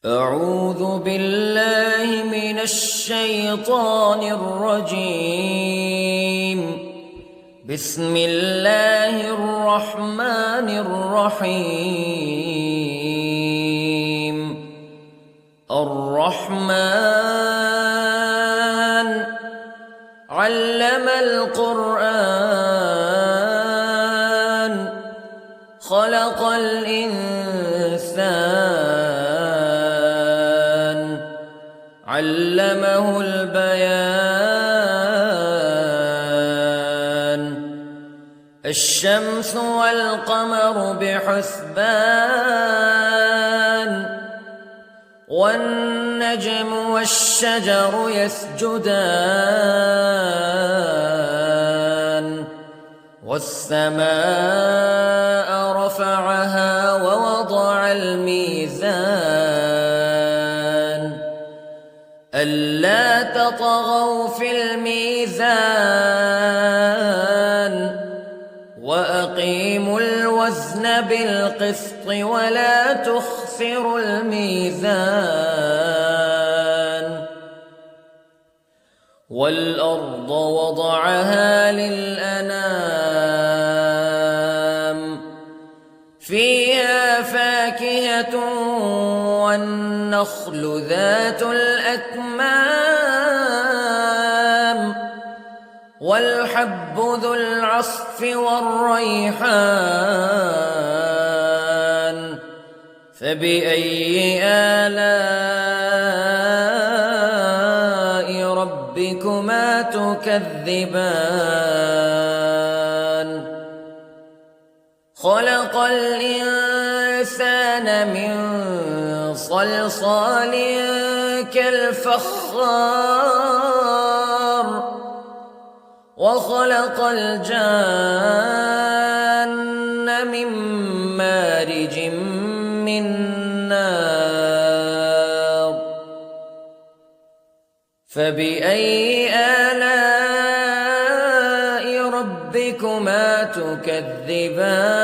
أعوذ بالله من الشيطان الرجيم. بسم الله الرحمن الرحيم. الرحمن علم القرآن خلق الإنسان علمه البيان. الشمس والقمر بحسبان والنجم والشجر يسجدان والسماء رفعها ووضع الميزان ألا تطغوا في الميزان وأقيموا الوزن بالقسط ولا تخسروا الميزان. والأرض وضعها للأنام فيها فاكهة والنخل ذات الأكمام والحب ذو العصف والريحان فبأي آلاء ربكما تكذبان. خلق الإنسان من صلصال كالفخار وخلق الجان من مارج من نار فبأي آلاء ربكما تكذبان.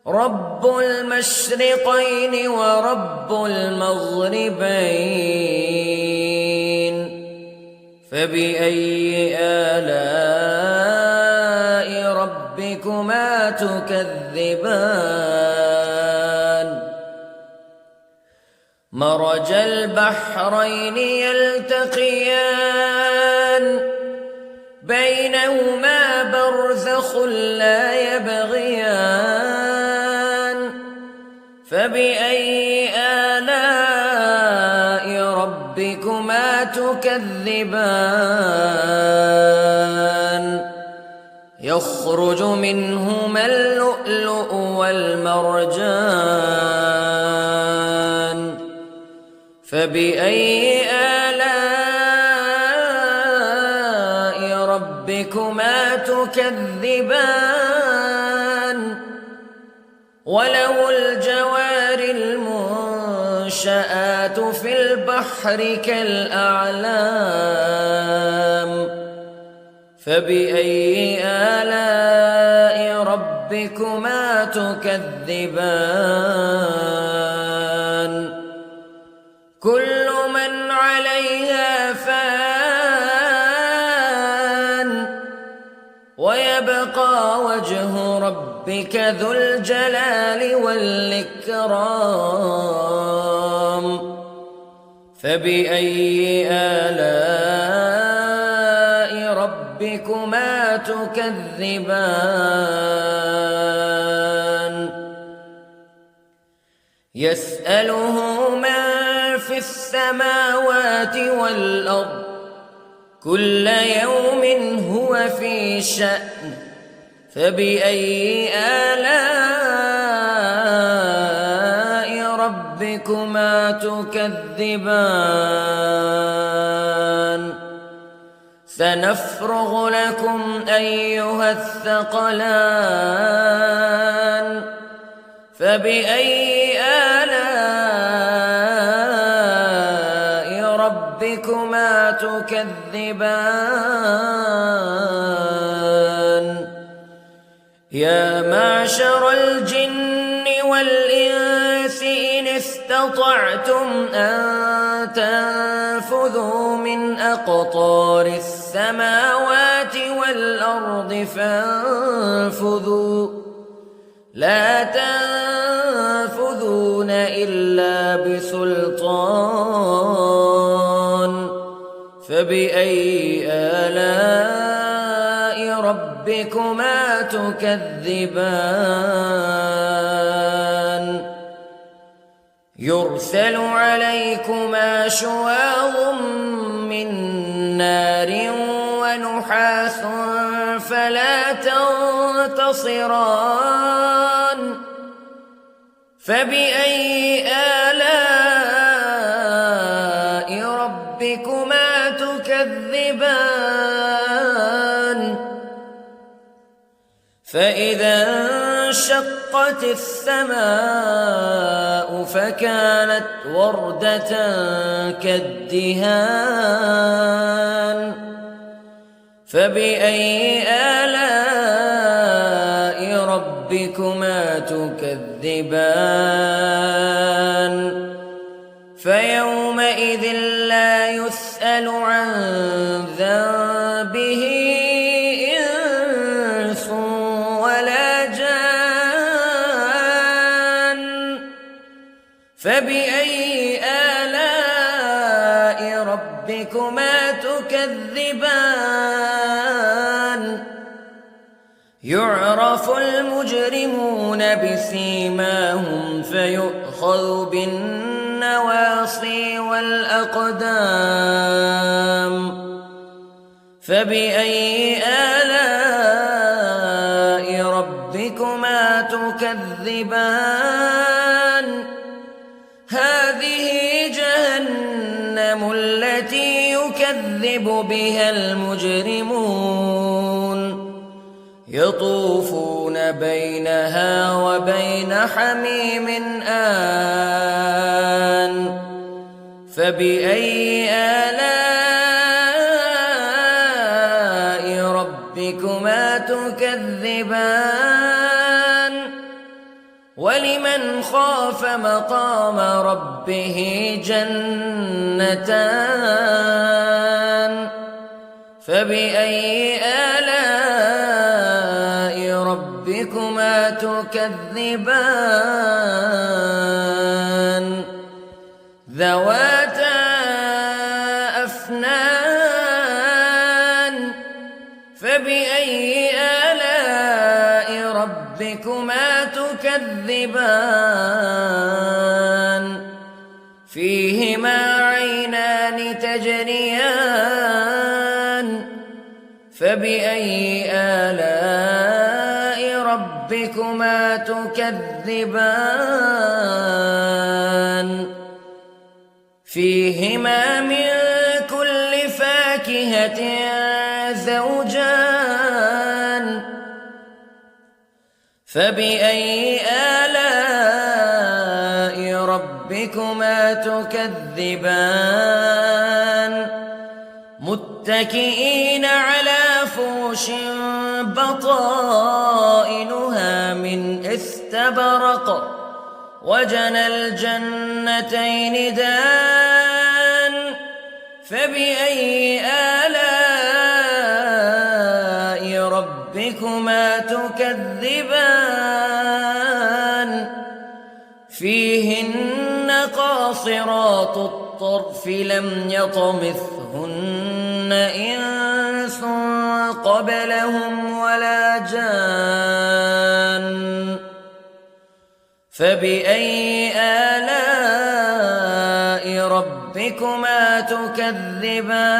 رب المشرقين ورب المغربين فبأي آلاء ربكما تكذبان. مرج البحرين يلتقيان بينهما برزخ لا يبغيان فبأي آلاء ربكما تكذبان. يخرج منهما اللؤلؤ والمرجان فبأي آلاء ربكما تكذبان. وله الجوار المنشآت في البحر كالأعلام فبأي آلاء ربكما تكذبان. كل من عليها فان ويبقى وجه ربك ذو الجلال والإكرام فبأي آلاء ربكما تكذبان. يسأله من في السماوات والأرض كل يوم هو في شأن فبأي آلاء ربكما تكذبان. سنفرغ لكم أيها الثقلان فبأي آلاء ربكما تكذبان. يا معشر الجن والإنس استطعتم أن تنفذوا من أقطار السماوات والأرض فانفذوا لا تنفذون إلا بسلطان فبأي آلاء ربكما تكذبان يرسل عليكما شواظ من نار ونحاس فلا تنتصران فبأي آلاء ربكما تكذبان فإذا انشقت السماء فكانت وردة كالدهان فبأي آلاء ربكما تكذبان فيومئذ لا يسأل عن ذنبه إنس ولا جان فبأي آلاء ربكما تكذبان يعرف المجرمون بسيماهم فيؤخذ بالنواصي والأقدام فبأي آلاء ربكما تكذبان هذه جهنم التي يكذب بها المجرمون يطوفون بينها وبين حميم آن فبأي آلاء ربكما تكذبان ولمن خاف مقام ربه جنتان فبأي آلاء ربكما تكذبان ذواتا أفنان فبأي آلاء ربكما تكذبان فيهما عينان تجريان فبأي آلاء ربكما تكذبان فيهما من كل فاكهة زوجان فبأي آلاء ربكما تكذبان متكئين على فرش بطائنها من استبرق وجنى الجنتين دان فبأي آلاء ربكما تكذبان فيهن قاصرات الطرف لم يطمثهن إنس قبلهم ولا جان فبأي آلاء ربكما تكذبان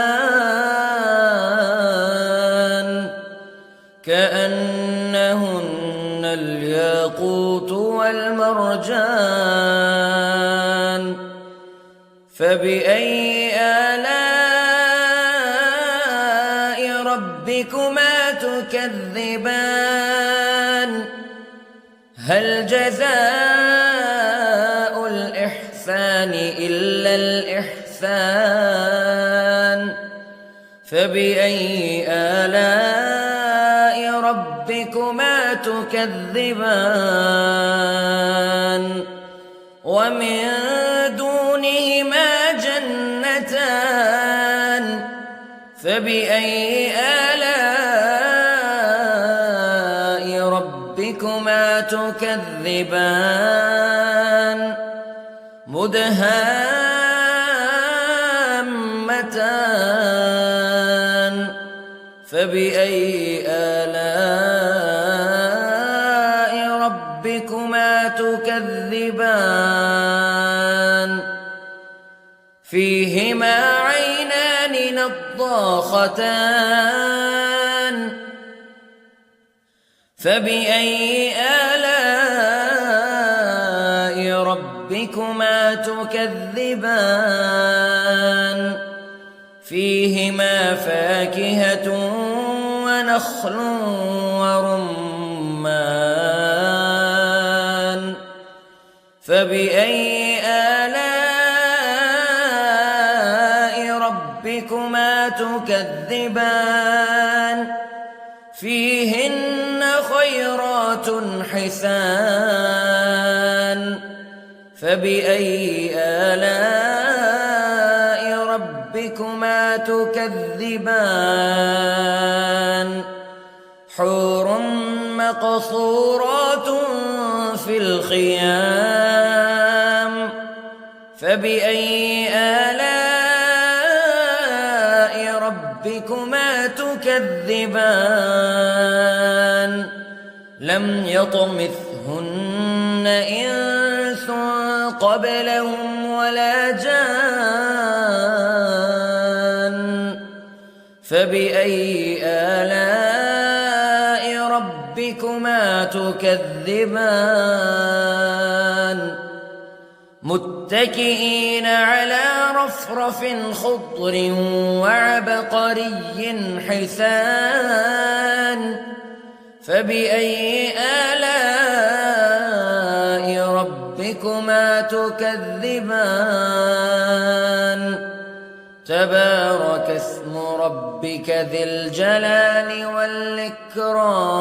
كأنهن الياقوت والمرجان فبأي آلاء ربكما تكذبان هل جزاء الإحسان إلا الإحسان فبأي آلاء ربكما تكذبان ومن دونهما جنتان فبأي آلاء ربكما تكذبان مدهامتان فبأي آلاء ربكما تكذبان فيهما عينان نضاختان فبأي آلاء ربكما تكذبان فيهما فاكهة ونخل ورمان فبأي آلاء ربكما تكذبان فيهن خيرات حسان فبأي آلاء ربكما تكذبان حور مقصورات في الخيام فبأي آلاء ربكما تكذبان لم يطمثهن إنس قبلهم ولا جان فبأي آلاء ربكما تكذبان متكئين على رفرف خضر وعبقري حسان فبأي آلاء ربكما تكذبان تبارك اسم ربك ذي الجلال والإكرام